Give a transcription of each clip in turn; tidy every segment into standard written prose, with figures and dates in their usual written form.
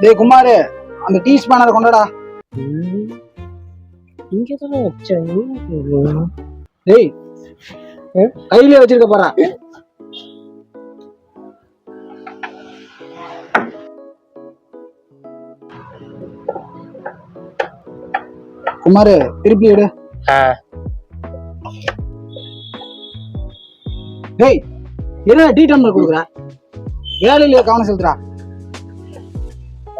டேய் குமாரு, அந்த டீ ஸ்பேனரை கொண்டாடா. இங்கதானே வச்சேன். டேய் கையிலே வச்சிருக்க போறா. குமாரு திருப்பி எடு. டேய் என்ன டீ டம்ளர் கொடுக்குற? வேலையிலேயே கவனம் செலுத்துறா.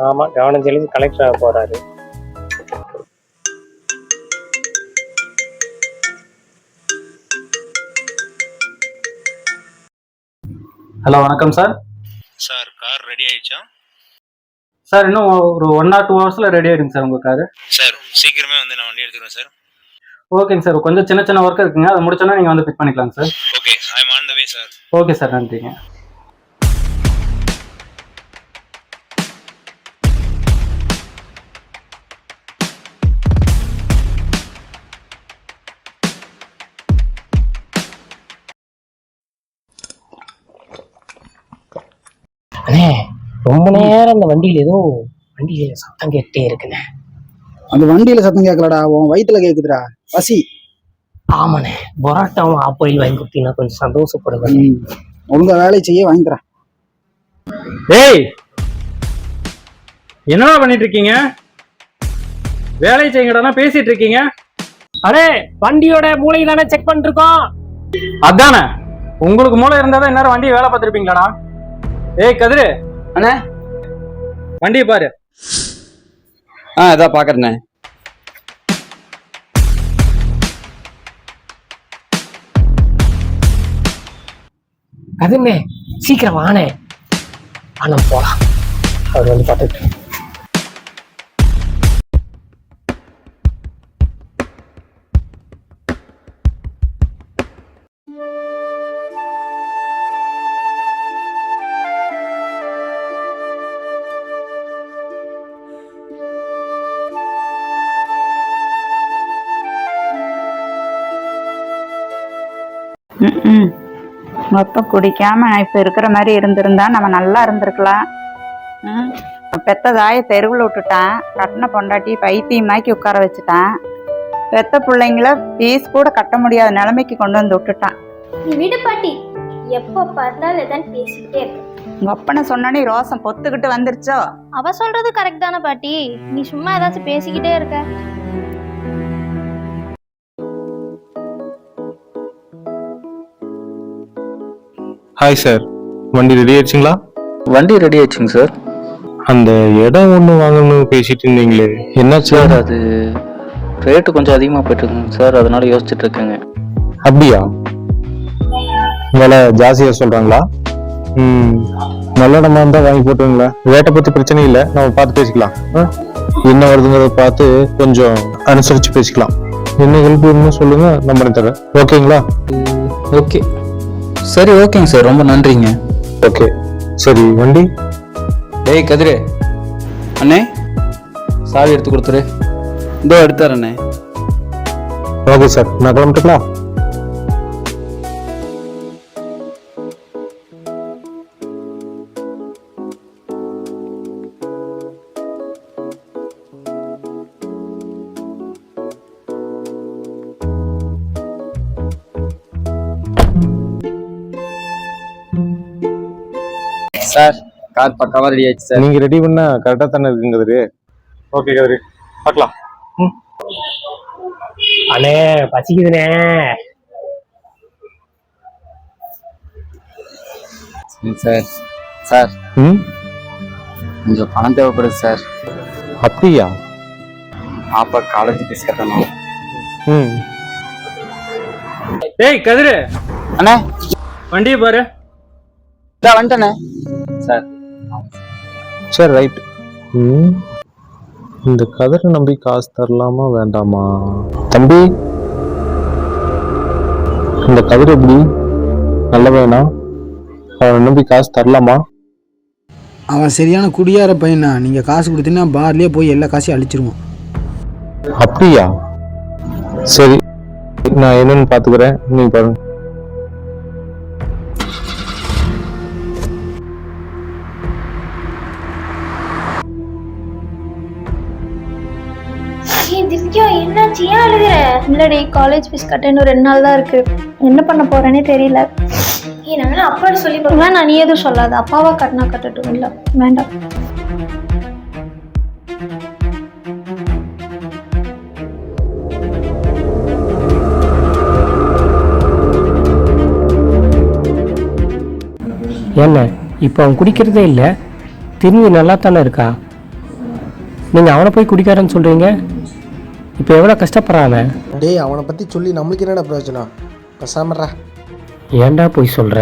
ஆமா, கவனம் செலுத்தி கலெக்டர் ஆக போறாரு. ஹலோ, வணக்கம் சார். சார் கார் ரெடி ஆயிடுச்சா? சார் இன்னும் ஒரு 1 or 2 hours ரெடி ஆயிடுங்க சார் உங்க காரு. சார் சீக்கிரமே வந்து நான் வண்டி எடுத்துக்கிறேன் சார். ஓகேங்க சார், கொஞ்சம் சின்ன சின்ன ஒர்க் இருக்குங்க, அதை முடிச்சோன்னா நீங்க வந்து பிக் பண்ணிக்கலாம் sir. Okay, I am on the way sir. Okay sir, நன்றிங்க. அண்ணே, ரொம்ப நேரம் இந்த வண்டியில சத்தம் கேட்டே இருக்குண்ணே. அந்த வண்டியில சத்தம் கேட்கலடா, உன் வயிற்றுல கேக்குதுடா. பசி. ஆமாண்ணே, பொராட்டாவும் ஆப்பாயில் வாங்கி கொடுத்தீங்கன்னா கொஞ்சம் சந்தோஷப்படுவேன். ஒழுங்கா வேலை செய்ய வாங்கி தரேன். ஏய், என்னடா பண்ணிட்டு இருக்கீங்க? வேலை செய்யுங்கடா, பேசிட்டு இருக்கீங்க. அடே, வண்டியோட மூளை தானே செக் பண்ணிட்டு இருக்கோம். அதானே, உங்களுக்கு மூளை இருந்தாதான் இந்நேரம் வண்டியை வேலை பார்த்துருப்பீங்களாடா. ஏய் கதிரு அண்ணே, வண்டியை பாரு. இதான் பாக்குறேண்ணே. அதுண்ணே, சீக்கிரம் வானே, ஆனா போலாம். அவர் வந்து பார்த்துட்டு மொத்தம் குடிக்காம இப்ப இருக்கிற மாதிரி இருந்திருந்தா நம்ம நல்லா இருந்திருக்கலாம். பெத்த தாயை தெருவில் விட்டுட்டான், கட்டின பொண்டாட்டி பைத்தியமாக்கி உட்கார வச்சுட்டான், பெத்த பிள்ளைங்கள ஃபீஸ் கூட கட்ட முடியாத நிலைமைக்கு கொண்டு வந்து விட்டுட்டான். நீ விடு பாட்டி, எப்போ பார்த்தாலும் எதான் பேசிக்கிட்டே இருக்கு. உங்க அப்பனை சொன்னோன்னே ரோசம் பொத்துக்கிட்டு வந்துருச்சோ? அவ சொல்றது கரெக்ட் தானே பாட்டி, நீ சும்மா ஏதாச்சும் பேசிக்கிட்டே இருக்க. ஹாய் சார், வண்டி ரெடி ஆயிடுச்சுங்களா? வண்டி ரெடி ஆயிடுச்சுங்க சார். அந்த இடம் ஒன்று வாங்கணும்னு பேசிட்டு இருந்தீங்களே, என்னாச்சு சார்? அது ரேட்டு கொஞ்சம் அதிகமாக போயிட்டுருக்குங்க சார், அதனால யோசிச்சுட்டு இருக்கேங்க. அப்படியா? விலை ஜாஸ்தியாக சொல்கிறாங்களா? நல்ல இடமா இருந்தால் வாங்கி போட்டுங்களா? ரேட்டை பற்றி பிரச்சனை இல்லை, நம்ம பார்த்து பேசிக்கலாம். என்ன வருதுங்கிறத பார்த்து கொஞ்சம் அனுசரித்து பேசிக்கலாம். என்ன ஹெல்ப் வேணும்னு சொல்லுங்க, நான் பண்ணி தரேன். ஓகேங்களா? ஓகே, சரி, ஓகேங்க சார், ரொம்ப நன்றிங்க. ஓகே சரி. வண்டி டேய் கதிரு, அண்ணே சாவி எடுத்து கொடுத்துரு. இதோ எடுத்தாரண்ணே. ஓகே சார், நான் கிளம்பிட்டுக்கலாம். சார், கார் பக்காவா ரெடி ஆயிடுச்சு சார். நீங்க ரெடி பண்ணா கரெக்டா தானே இருக்குங்க கதிரு. ஓகே கதிரு, பார்க்கலாம். அண்ணே, பசிக்குதுண்ணே. சார் சார் கொஞ்சம் பணம் தேவைப்படுது சார். அப்படியா? பாப்பா காலேஜ் ஃபீஸ் கட்டணும். ஏய் கதிரு, அண்ணே வண்டியை பாரு. வந்துட்டேண்ணே. சார் சரி, ரைட். இந்த கதிரை நம்பி காசு தரலாமா வேண்டாமா? தம்பி, இந்த கதிர் எப்படி நல்ல வேணா? அவனை நம்பி காசு தரலாமா? அவன் சரியான குடியார பையனா, நீங்க காசு கொடுத்தீங்கன்னா பார்லயே போய் எல்லா காசையும் அழிச்சிருவோம். அப்படியா? சரி, நான் என்னன்னு பாத்துக்கிறேன், நீங்க பாருங்க. என்னாச்சு? ஏன் அழுகுற? இல்லடி காலேஜ் ஃபீஸ் கட்ட இன்னும் 2 நாள் தான் இருக்கு. என்ன பண்ண போறேனே தெரியல. நான் அப்பாட்ட சொல்லி வேணாம், நீ எதுவும் சொல்லாத. அப்பாவா கட்டினா கட்டட்டும். இல்லை வேண்டாம். என்ன இப்போ அவன் குடிக்கிறதே இல்லை, திரும்பி நல்லா தானே இருக்கா? நீங்கள் அவனை போய் குடிக்காரன்னு சொல்கிறீங்க. இப்போ எவ்வளோ கஷ்டப்படுறான் அவன். டேய், அவனை பற்றி சொல்லி நம்மளுக்கு என்னடா பிரயோஜனம்? பேசாமறா. ஏன்டா போய் சொல்கிற?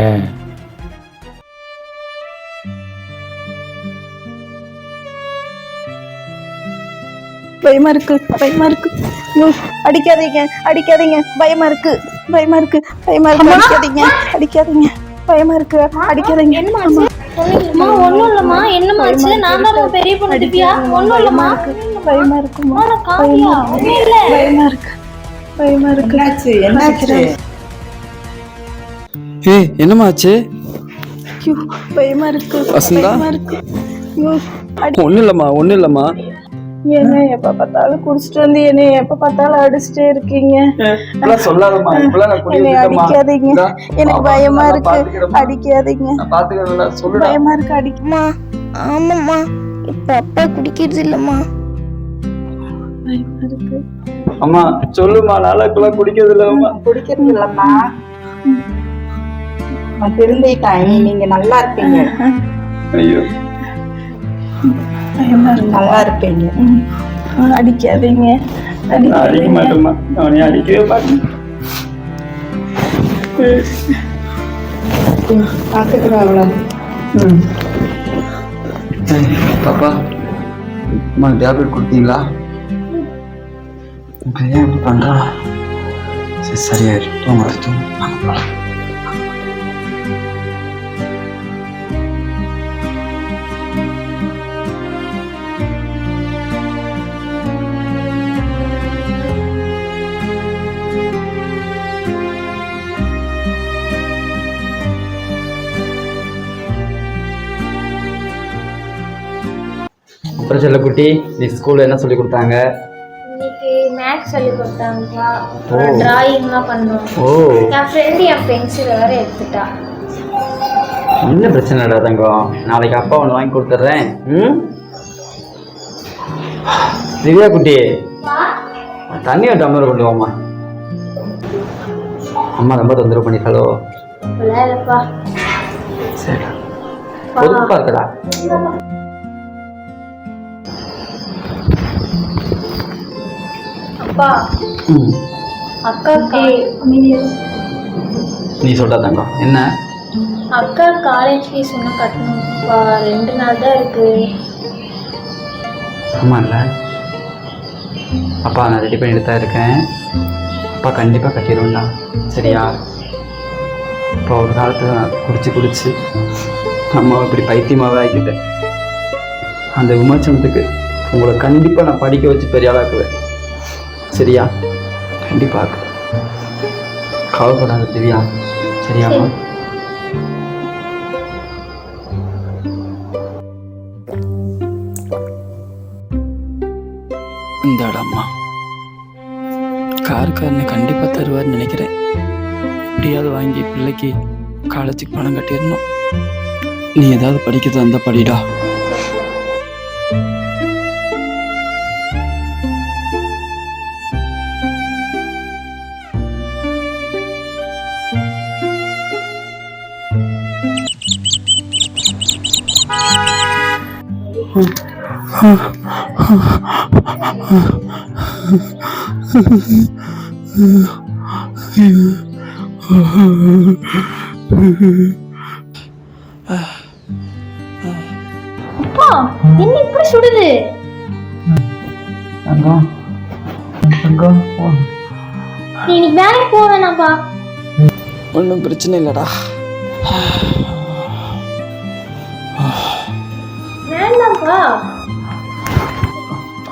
பயமா இருக்கு, பயமா இருக்கு. ஐயோ, அடிக்காதீங்க, அடிக்காதீங்க. பயமா இருக்கு, பயமா இருக்கு, பயமா இருக்கு. அடிக்காதீங்க, அடிக்காதீங்க. பயமா இருக்கு, அடிக்காதீங்க. என்னம்மா? ஒண்ணும் இல்லம்மா. என்னம்மா ஆச்சு? நான் தான் பெரிய பொண்ணு திவ்யா. ஒண்ணும் இல்லம்மா. பயமா இருக்குமா? காவியா, ஒண்ணும் இல்ல. பயமா இருக்கு, பயமா இருக்கு. என்னாச்சு? ஏய், என்னம்மா ஆச்சு? ஐயோ, பயமா இருக்கு, வசந்தா? பயமா இருக்கு. ஐயோ, ஒன்றும் இல்லைம்மா. என்ன எப்ப பார்த்தாலும் குடிச்சிட்டு வந்து என்ன எப்ப பார்த்தாலும் அடிச்சுட்டே இருக்கீங்க. சொல்லாதம்மா, என்னை அடிக்காதீங்க, எனக்கு பயமா இருக்கு. அடிக்காதீங்க, பயமா இருக்கு. அடிக்குமா? ஆமாம்மா, இப்ப அப்பா குடிக்கிறது இல்லம்மா. பயமா இருக்கு. அம்மா சொல்லுமா, நாளைக்குள்ள குடிக்கிறது இல்லம்மா. குடிக்கிறது இல்லம்மா. நான் திருந்திட்டேன். நீங்க நல்லா இருப்பீங்க. ஐயோ, பயமா இருக்கு. நல்லா இருப்பீங்க. அடிக்காதீங்க, அடிக்க மாட்டேம்மா. அவனை அடிக்கவே மாட்டேன். பாத்துக்கிறேன் அவ்வளோ. பாப்பா, அம்மா டேப்லெட் கொடுத்தீங்களா? ஏன் இப்படி பண்றா? சரி, சரியாயிரு. தூங்க. அப்புறம் செல்லக்குட்டி, நீ ஸ்கூல்ல என்ன சொல்லி கொடுத்தாங்க? இன்னைக்கு மேக்ஸ் சொல்லி கொடுத்தாங்கப்பா. டிராயிங்லாம் பண்ணோம். என் ஃப்ரெண்டு என் பென்சிலை வேற எடுத்துட்டா. என்ன பிரச்சனை இல்லடா தங்கம், நாளைக்கு அப்பா ஒன்று வாங்கி கொடுத்துட்றேன். திவ்யா குட்டி, தண்ணியை டம்ளர் கொண்டு வாமா. அம்மா ரொம்ப தொந்தரவு பண்ணிட்டாலோ? இல்லப்பா. சரி, பொறுப்பா இருக்கடா. அப்பா, அக்கா நீ சொல்றா தங்கம். என்ன? அக்கா காலேஜ் ஃபீஸ் ஒன்றும் கட்டணும்ப்பா. 2 நாள் தான் இருக்கு. ஆமா இல்லை, அப்பா நான் ரெடி பண்ணிட்டு தான் இருக்கேன். அப்பா கண்டிப்பாக கட்டிடுவேன்டா, சரியா? இப்போ ஒரு காலத்தில் நான் குடிச்சு அம்மாவை இப்படி பைத்தியமாகவே ஆக்கிட்டேன். அந்த விமர்சனத்துக்கு உங்களை கண்டிப்பாக நான் படிக்க வச்சு பெரிய ஆளாக்குவேன், சரியா? கண்டிப்பாக கவலைப்படாத திவ்யா, சரியாம்மா? இந்தாடம்மா, காருக்காரனை கண்டிப்பாக தருவார்னு நினைக்கிறேன். எப்படியாவது வாங்கி பிள்ளைக்கு காலேஜுக்கு பணம் கட்டிடணும். நீ ஏதாவது படிக்கிறது அந்த படிடா. அப்பா, என்ன இப்படி சுடுது? நீ இன்னைக்கு வேலைக்கு போக வேணாப்பா. ஒன்றும் பிரச்சனை இல்லைடா. வேண்டாம்ப்பா.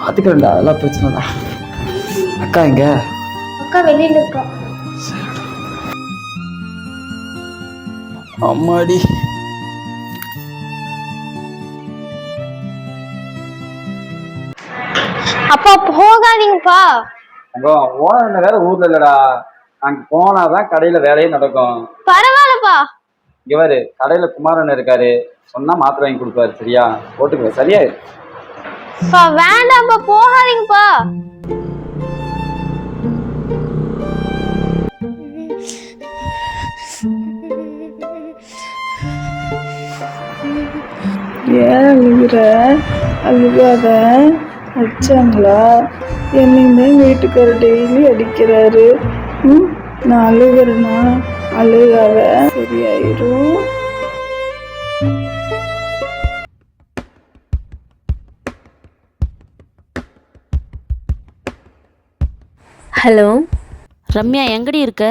பார்த்துக்கிறேன்டா, அதெல்லாம் பிரச்சனைடா. அக்கா எங்க? அக்கா வெளியில இருக்கா. அம்மாடி, அப்பா போகாதீங்கப்பா. ஓனர் வேற ஊர்ல இல்லடா, அங்க போனாதான் கடையில வேலையே நடக்கும். பரவாயில்லப்பா. இவரு கடையில குமாரன் இருக்காரு, சொன்னா மாத்திரை வாங்கி கொடுப்பாரு. சரியா, போட்டுக்க. சரியா? வேண்டாம்ப்பா, போகாதீங்கப்பா. ஏன் அழுகிற? அழுகாத. அடிச்சாங்களா? என்னையுமே வீட்டுக்காரர் டெய்லி அடிக்கிறாரு. நான் அழுகிறேன்னா அழுகாத, சரியாயிரும். ஹலோ ரம்யா, எங்கடி இருக்க?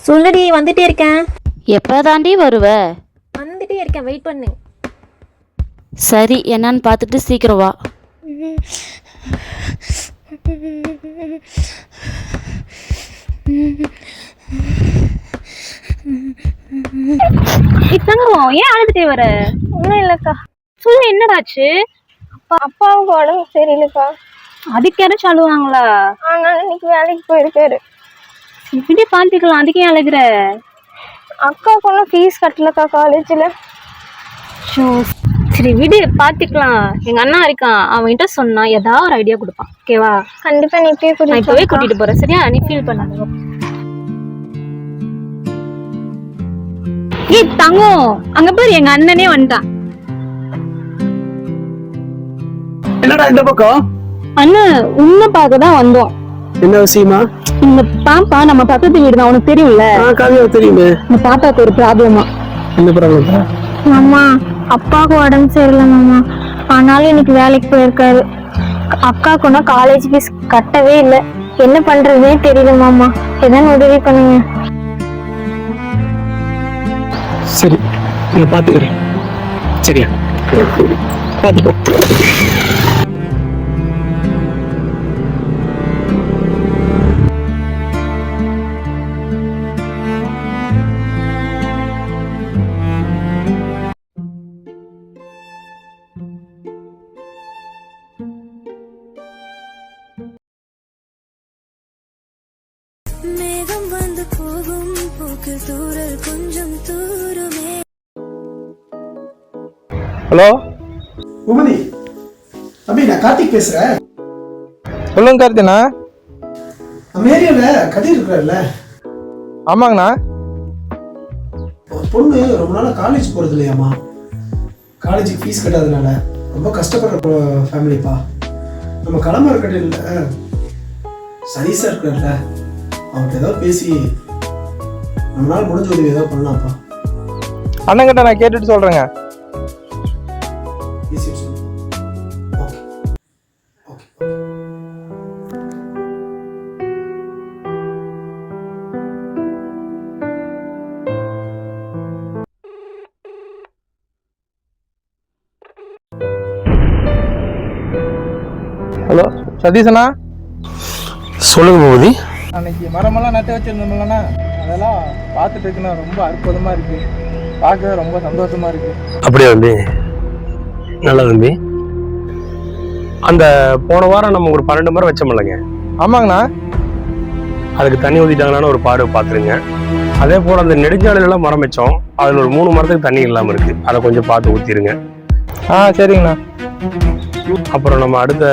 சொல்லுடி, வந்துட்டே இருக்கேன். எப்போ தாண்டி வருவ? வந்துட்டே இருக்கேன், வெயிட் பண்ணு. சரி, என்னன்னு பார்த்துட்டு சீக்கிரம் வா. தங்கம், ஏன் அழுதுட்டே வர? ஒன்றும் இல்லைக்கா. சொல்லு, என்னடாச்சு? அப்பாவுக்கு உடம்பு சரியில்லைக்கா. அதுக்கு யாராச்சும் அழுவாங்களா? ஆனால் இன்னைக்கு வேலைக்கு போயிருக்காரு. இப்படி பார்த்துக்கலாம், அதுக்கு ஏன் அழுகிற? அக்காவுக்கு ஒன்றும் ஃபீஸ் கட்டலக்கா காலேஜில். சரி விடு, பார்த்துக்கலாம். எங்கள் அண்ணா இருக்கான், அவன்கிட்ட சொன்னா ஏதாவது ஒரு ஐடியா கொடுப்பான். ஓகேவா? கண்டிப்பாக நீ இப்போவே கூட்டிகிட்டு போகிறேன். சரியா? நீ ஃபீல் பண்ணாத. ஏய் தங்கம், அங்க பாரு, எங்க அண்ணனே வந்துட்டான். என்னடா இந்த பக்கம்? அண்ணன், உன்னை பார்க்க தான் வந்தோம். என்ன விஷயமா? இந்த பாப்பா நம்ம பக்கத்து வீடு தான், உனக்கு தெரியும்ல? தெரியுமே. இந்த பாப்பாவுக்கு ஒரு ப்ராப்ளமா. என்ன ப்ராப்ளம்? மாமா, அப்பாவுக்கு உடம்பு சரியில்லை மாமா. ஆனாலும் இன்னைக்கு வேலைக்கு போயிருக்காரு. அக்காவுக்கு ஒன்றும் காலேஜ் ஃபீஸ் கட்டவே இல்லை. என்ன பண்றதுனே தெரியல மாமா. ஏதாவது உதவி பண்ணுங்க. சரி, நான் பார்த்துக்கிறேன். சரியா? பார்த்துக்கோ. மேகம் வந்து போகும் போக்கில் தூரல் கொஞ்சம் தூரமே. ஹலோ உமதி, தம்பி நான் கார்த்திக் பேசுறேன். சொல்லுங்க கார்த்தினா. நம்ம ஏரியாவில் கதிர் இருக்கிறார்ல? ஆமாங்கண்ணா. ஒரு பொண்ணு ரொம்ப நாளாக காலேஜ் போகிறது இல்லையாம்மா. காலேஜுக்கு ஃபீஸ் கட்டாதனால ரொம்ப கஷ்டப்படுற ஃபேமிலிப்பா. நம்ம களமர கடையில் சதீஷா இருக்கிறார்ல, அவன்கிட்ட ஏதாவது பேசி நம்மளால முடிஞ்ச உதவி ஏதாவது பண்ணலாம்ப்பா. அண்ணங்கிட்ட நான் கேட்டுட்டு சொல்றேங்க. பேசிட்டு சொல்லு. Okay okay. ஹலோ சதீஷண்ணா. சொல்லுங்க பூபதி. அன்னைக்கு மரமெல்லாம் நட்டு வச்சிருந்தோம்லண்ணா, அதெல்லாம் பார்த்துட்டு இருக்குண்ணா. ரொம்ப அற்புதமா இருக்கு, பார்க்க ரொம்ப சந்தோஷமா இருக்கு. அப்படியா தம்பி? நல்ல தம்பி. அந்த போன வாரம் நம்ம ஒரு 12 மரம் வச்சோம்லங்க? ஆமாங்கண்ணா. அதுக்கு தண்ணி ஊற்றிட்டாங்களான்னு ஒரு பார்வை பார்த்துருங்க. அதே போல் அந்த நெடுஞ்சாலையிலலாம் மரம் வச்சோம், அதில் ஒரு 3 மரத்துக்கு தண்ணி இல்லாமல் இருக்குது, அதை கொஞ்சம் பார்த்து ஊற்றிடுங்க. சரிங்கண்ணா. அப்புறம் நம்ம அடுத்த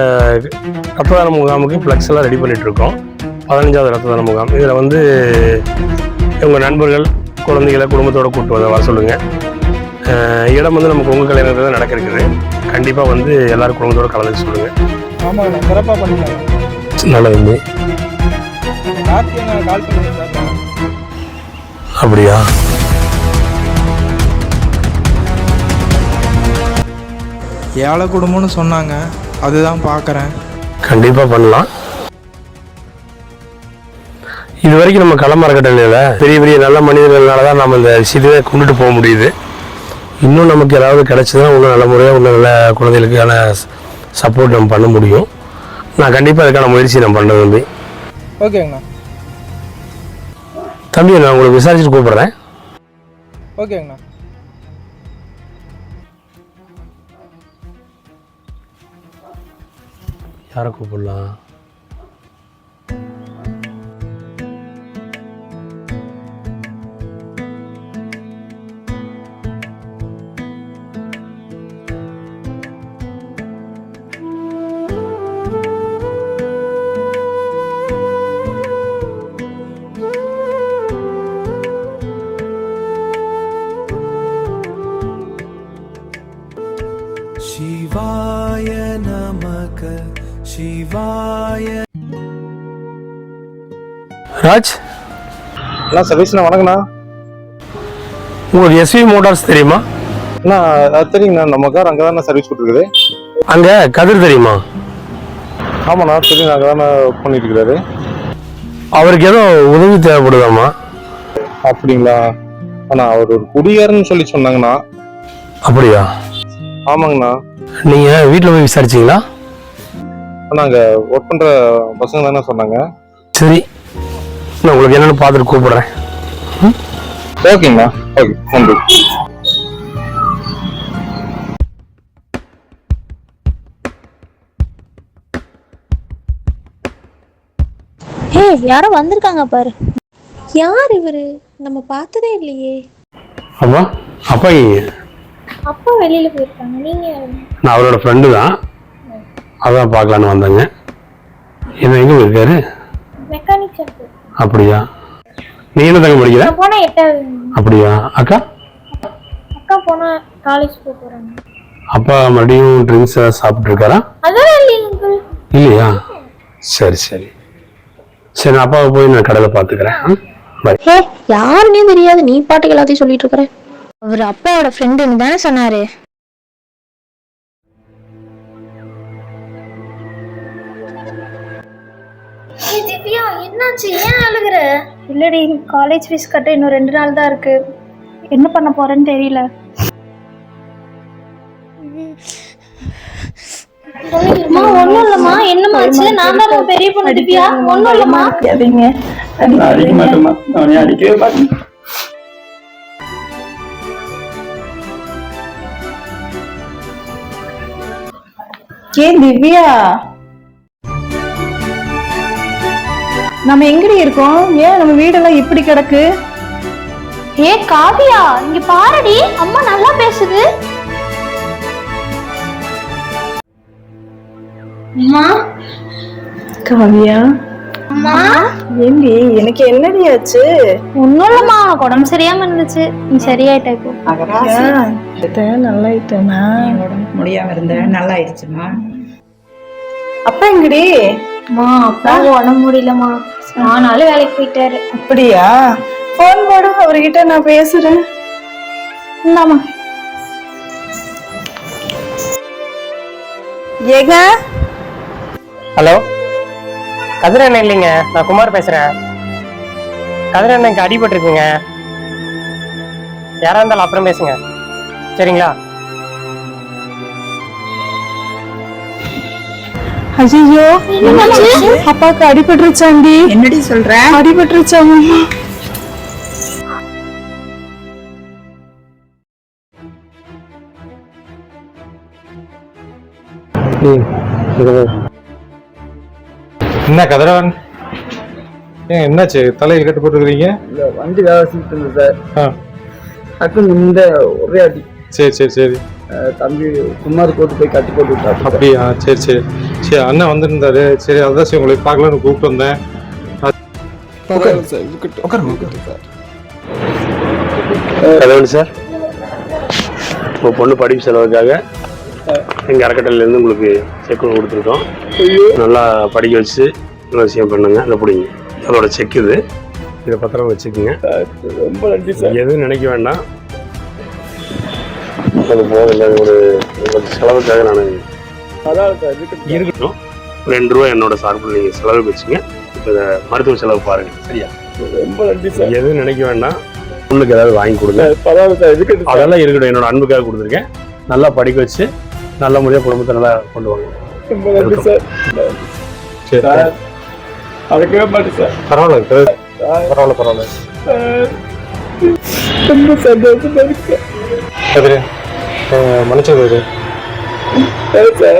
ரத்த தான முகாமுக்கு ஃப்ளெக்ஸ் எல்லாம் ரெடி பண்ணிட்டு இருக்கோம். 15வது ரத்த தான முகாம். இதில் வந்து உங்கள் நண்பர்கள், குழந்தைகளை குடும்பத்தோடு கூப்பிட்டு வர சொல்லுங்கள். இடம் வந்து நமக்கு உங்கள் கல்யாணத்தில் தான் நடக்க இருக்குது. கண்டிப்பாக வந்து எல்லாரும் குடும்பத்தோடு கலந்து சொல்லுங்கள். ஆமாங்கண்ணா, சிறப்பாக பண்ணிக்கலாம். நல்லது. கால் பண்ணுங்க. அப்படியா? ஏழை குடும்பம்னு சொன்னாங்க, அதுதான் பார்க்குறேன். கண்டிப்பாக பண்ணலாம். இது வரைக்கும் நம்ம களமரக்கட்டளையில் பெரிய பெரிய நல்ல மனிதர்களால தான் நம்ம இந்த விஷயத்தை கொண்டுட்டு போக முடியுது. இன்னும் நமக்கு ஏதாவது கிடைச்சதுன்னா இன்னும் நல்ல முறையாக இன்னும் நல்ல குழந்தைகளுக்கான சப்போர்ட் நம்ம பண்ண முடியும். நான் கண்டிப்பாக அதுக்கான முயற்சி நான் பண்ணுறேன் தம்பி. ஓகேங்கண்ணா. தம்பி, நான் உங்களுக்கு விசாரிச்சுட்டு கூப்பிட்றேன். ஓகேங்கண்ணா. யாரை கூப்பிடலாம்? शिवाय नमः शिवाय ராஜ் அண்ணா சதீஷ்ண்ணா வணக்கண்ணா. உங்களுக்கு எஸ்வி மோட்டார்ஸ் தெரியுமா? அண்ணா அது தெரியுங்கண்ணா, நம்ம கார் அங்கே தானே சர்வீஸ் கொடுத்துருக்குது. அங்கே கதிர் தெரியுமா? ஆமாண்ணா தெரியும், அங்கே தானே பண்ணிட்டு இருக்கிறாரு. அவருக்கு ஏதோ உதவி தேவைப்படுதாம்மா? அப்படிங்களா அண்ணா? அவர் ஒரு குடியாருன்னு சொல்லி சொன்னாங்கண்ணா. அப்படியா? ஆமாங்கண்ணா. நீங்கள் வீட்டில் போய் விசாரிச்சிங்களா? அண்ணா அங்கே ஒர்க் பண்ணுற பசங்க தானே சொன்னாங்க. சரி, நான் உங்களுக்கு என்னென்னு பார்த்துட்டு கூப்பிடுறேன். ஓகேங்கண்ணா. ஓகே, நன்றி. ஹே, யாரோ வந்திருக்காங்க பாரு. யார் இவரு? நம்ம பார்த்ததே இல்லையே. அப்பா அப்பா அப்பா வெளியில போயிருக்காங்க. நீங்க? நான் அவரோட ஃப்ரெண்டு தான், அதான் பார்க்கலான்னு வந்தேங்க. என்ன எங்கே இருக்காரு? Mechanic shop. அப்படியா? நீ என்ன தங்க படிக்கிற? நான் போனா 8வது. அப்படியா? அக்கா? அக்கா போனா காலேஜ் போறாங்க. அப்பா மறுபடியும் ட்ரிங்க்ஸ் சாப்பிட்டு இருக்காரா? அதெல்லாம் இல்லைங்க. இல்லையா? சரி சரி சரி, நான் அப்பாவை போய் நான் கடையில் பார்த்துக்கிறேன். ஹே, யாருன்னே தெரியாது, நீ பாட்டுக்கு எல்லாத்தையும் சொல்லிட்டு இருக்கிற. அவர் அப்பாவோட ஃப்ரெண்டுன்னு தானே சொன்னாரு. திவ்யா, என்னாச்சு? ஏன் அழுகுற? இல்லடி, காலேஜ் ஃபீஸ் கட்ட இன்னும் 2 நாள் தான் இருக்கு. என்ன பண்ண போறேன்னு தெரியல. ஒண்ணும் இல்லம்மா. என்னமாச்சு? நான் தான் பெரிய பொண்ணு திவ்யா. ஒண்ணும் இல்லம்மா. அடிக்காதீங்க. நான் அடிக்க மாட்டேம்மா, அவனை அடிக்கவே மாட்டேன். ஏன் திவ்யா, நம்ம எங்கடி இருக்கோம்? ஏன் நம்ம வீடெல்லாம் இப்படி கிடக்கு? ஏ காவியா, இங்க பாருடி, அம்மா நல்லா பேசுது. அம்மா. காவியா, அம்மா. ஏண்டி, எனக்கு என்னடி ஆச்சு? ஒன்னும் இல்லம்மா, உனக்கு உடம்பு சரியாம இருந்துச்சு. நீ சரியாயிட்ட இப்போ. நல்லா ஆயிட்டேனா? முடியாம இருந்த நல்லா ஆயிடுச்சுமா. அப்பா எங்கடி? அம்மா, அப்பா உடம்பு முடியலம்மா, 4 நாள் வேலைக்கு போயிட்டாரு. அப்படியா? போன் போடு, அவர்கிட்ட நான் பேசுறேன். இந்தாமா. ஏங்க? ஹலோ, கதிர் அண்ணன் இல்லைங்க, நான் குமார் பேசுறேன். கதிர் அண்ணனுக்கு அடிபட்டிருக்குங்க. யாரா இருந்தாலும் அப்புறம் பேசுங்க, சரிங்களா? ஐயோ, அப்பாவுக்கு அடிபட்டுருச்சாண்டி. என்னடி சொல்ற? அடிபட்டுருச்சாமா. என்ன கதிரவன், ஏன் என்னாச்சு? தலையை கட்டு போட்டுருக்கீங்க? இல்ல, வண்டி வேலை செஞ்சுட்டு இருந்தேன் சார். டக்குன்னு இந்த ஒரே அடி. சரி சரி சரி. தம்பி குமார் போட்டு போய் கட்டி போட்டு விட்டாரு. அப்படியா? சரி சரி சரி, அண்ணன் வந்திருந்தாரு. சரி, அதான் சரி உங்களை பார்க்கலான்னு கூப்பிட்டு வந்தேன். கதவன் சார், உங்கள் பொண்ணு படிப்பு செலவுக்காக எங்கள் அறக்கட்டளையிலேருந்து உங்களுக்கு செக் கொடுத்துருக்கோம். நல்லா படிக்க வச்சு நல்ல விஷயம் பண்ணுங்க. அதை பிடிங்க, அதோட செக் இது. இதை பத்திரம் வச்சுக்கோங்க. ரொம்ப நன்றி சார். எதுவும் நினைக்க வேண்டாம், அது போதில்லை. ஒரு செலவுக்காக நான் இருக்கட்டும். 2 ரூபா என்னோட சார்பில் நீங்கள் செலவுக்கு வச்சுங்க. இப்போ இதை மருத்துவ செலவு பாருங்கள், சரியா? ரொம்ப நன்றி சார். எதுவும் நினைக்க வேண்டாம், பொண்ணுக்கு ஏதாவது வாங்கி கொடுங்க. அதெல்லாம் இருக்கட்டும், என்னோட அன்புக்காக கொடுத்துருக்கேன். நல்லா படிக்க வச்சு நல்ல முறையாக குடும்பத்தை நல்லா கொண்டு வாங்க. ரொம்ப நன்றி சார். சரி, அழைக்கவே மாட்டேன் சார். பரவாயில்ல பரவாயில்ல பரவாயில்ல. ரொம்ப சந்தோஷமா இருக்கு கதிரு, மன்னிச்சது சார்.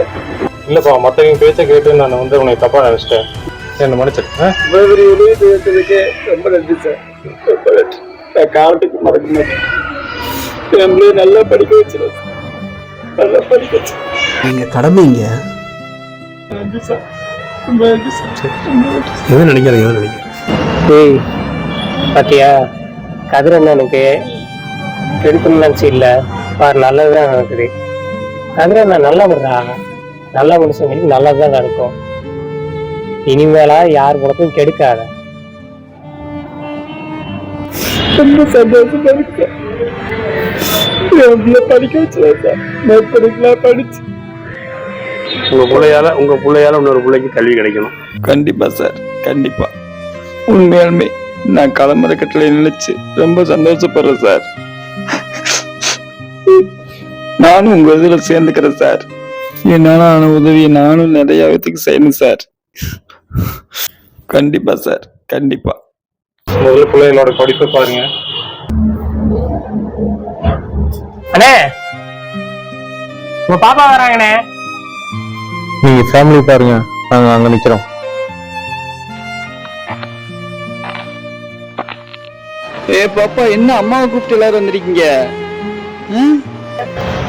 இல்லைப்பா, மற்றவங்க பேச்ச கேட்டு நான் வந்து உன்னை தப்பா நினைச்சிட்டேன். என்ன மன்னிச்சிட்டேன். உதவி செய்யறதுக்கு ரொம்ப நன்றி சார். ரொம்ப நன்றி. நான் காலத்துக்கு மறக்க மாட்டேன். நம்மளே நல்லா படிக்க வச்சிருக்கேன். நல்லா படிக்க வச்சு நீங்க கடமைங்க. நன்றி சார். ரொம்ப நன்றி சார். எதுவும் நினைக்காதீங்க, எதுவும் நினைக்கிறேன். ஏய் பாத்தியா, கதிர் அண்ணனுக்கு எடுக்கணும்னு நினச்சி இல்லை பாரு, நல்லதுதான் நடக்குது. கதிர நான் நல்லா விடுறா, நல்ல மனுஷங்களுக்கு நல்லதுதான் நடக்கும். இனிமேலா யார் குணத்தையும் கெடுக்காத. ரொம்ப சந்தோஷமா இருக்கு. படிக்க வச்சுருக்கேன், படிச்சு உங்க பிள்ளையால இன்னொரு பிள்ளைக்கு கல்வி கிடைக்கணும். கண்டிப்பா சார், கண்டிப்பா. உண்மையாலுமே நான் கிளம்புற கட்டளை நினைச்சு ரொம்ப சந்தோஷப்படுறேன் சார். நானும் உங்க இதுல சேர்ந்துக்கிறேன் சார். என்னால ஆன உதவியை நானும் நிறைய விதத்துக்கு செய்யணும் சார். கண்டிப்பா சார், கண்டிப்பா. முதல்ல பிள்ளைகளோட படிப்பை பாருங்க. அண்ணே, உங்க பாப்பா வராங்கண்ணே. நீங்க ஃபேமிலி பாருங்க, நாங்க அங்க நிக்கிறோம். பாப்பா, என்ன அம்மாவை கூப்பிட்டு எல்லாரும் வந்திருக்கீங்க?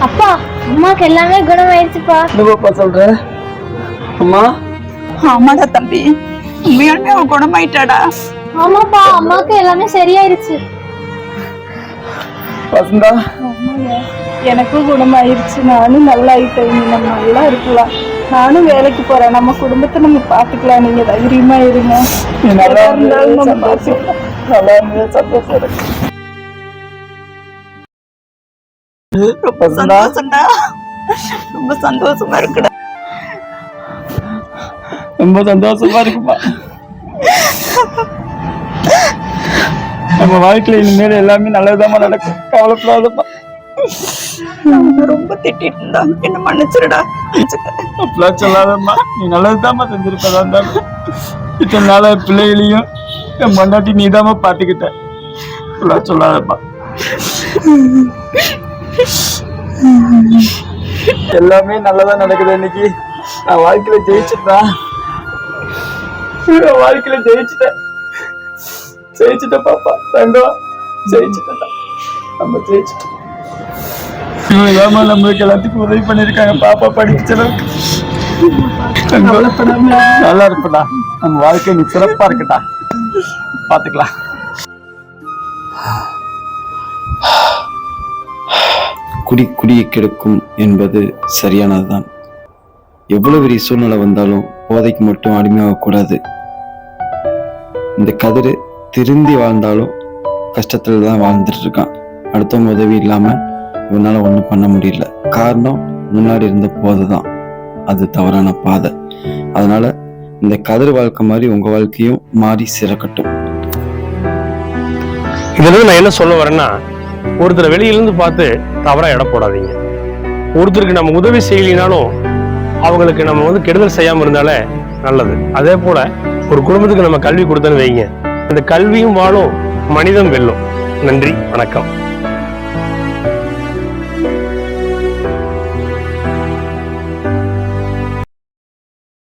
அப்பா, அம்மாக்கு எல்லாமே குணமாயிருச்சுப்பா. என்ன பாப்பா சொல்ற? அம்மா? ஆமாடா தம்பி, உண்மையாலுமே அவன் குணமாயிட்டாடா. ஆமாப்பா, அம்மாக்கு எல்லாமே சரியாயிருச்சு. வசந்தா? எனக்கும் குணமாயிருச்சு, நானும் நல்லா ஆயிட்டேன். நம்ம நல்லா இருக்கலாம். நானும் வேலைக்கு போறேன், நம்ம குடும்பத்தை நம்ம பாத்துக்கலாம். நீங்க தைரியமா இருங்க. நல்லா இருந்தாலும் நம்ம பாத்துக்கலாம். நல்லா இருந்தது, சந்தோஷம் இருக்கு. சந்தோஷம்டா, ரொம்ப சந்தோஷமா இருக்குடா. ரொம்ப சந்தோஷமா இருக்குமா? நம்ம வாழ்க்கையில இனிமேல் எல்லாமே நல்லதாமா நடக்கும், கவலைப்படாதப்பா. ரொம்ப திட்டிட்டு இருந்தா என்ன மன்னிச்சிருடா. அப்படிலாம் சொல்லாதம்மா, நீ நல்லதுதாம்மா செஞ்சிருப்பதா இருந்தாலும். இத்தனை நாள பிள்ளைகளையும் என் பொண்டாட்டி நீதாம்மா பாத்துக்கிட்ட. அப்படிலாம் சொல்லாதம்மா. எல்லாமே நல்லதா நடக்குது. இன்னைக்கு நான் வாழ்க்கையில ஜெயிச்சுட்டேன். வாழ்க்கையில ஜெயிச்சுட்டேன் பாப்பா, தங்கம் ஜெயிச்சுட்டேன். நம்ம ஜெயிச்சுட்டோம். நம்மளுக்கு எல்லாத்துக்கும் உதவி பண்ணிருக்காங்க. பாப்பா படிச்ச அளவுக்கு நல்லா இருப்படா. நம்ம வாழ்க்கை நீ சிறப்பா இருக்கட்டா, பாத்துக்கலாம். குடியை கெடுக்கும் என்பது சரியானதுதான். எவ்வளவு பெரிய சூழ்நிலை வந்தாலும் போதைக்கு மட்டும் அடிமையாகக்கூடாது. இந்த கதிர் திருந்தி வாழ்ந்தாலும் கஷ்டத்துல தான் வாழ்ந்துட்டு இருக்கான். அடுத்தவங்க உதவி இல்லாம இவனால ஒன்றும் பண்ண முடியல. காரணம் முன்னாடி இருந்த போதை தான். அது தவறான பாதை. அதனால இந்த கதிர் வாழ்க்கை மாதிரி உங்க வாழ்க்கையும் மாறி சிறக்கட்டும். இதுல நான் என்ன சொல்ல வரேன்னா, ஒருத்தரை வெளியிலிருந்து பார்த்து தவறா எடை போடாதீங்க. ஒருத்தருக்கு நம்ம உதவி செய்யலினாலும் அவங்களுக்கு நம்ம வந்து கெடுதல் செய்யாம இருந்தாலே நல்லது. அதே போல ஒரு குடும்பத்துக்கு நம்ம கல்வி கொடுத்தோன்னு வைங்க, அந்த கல்வியும் வாழும், மனிதம் வெல்லும். நன்றி, வணக்கம்.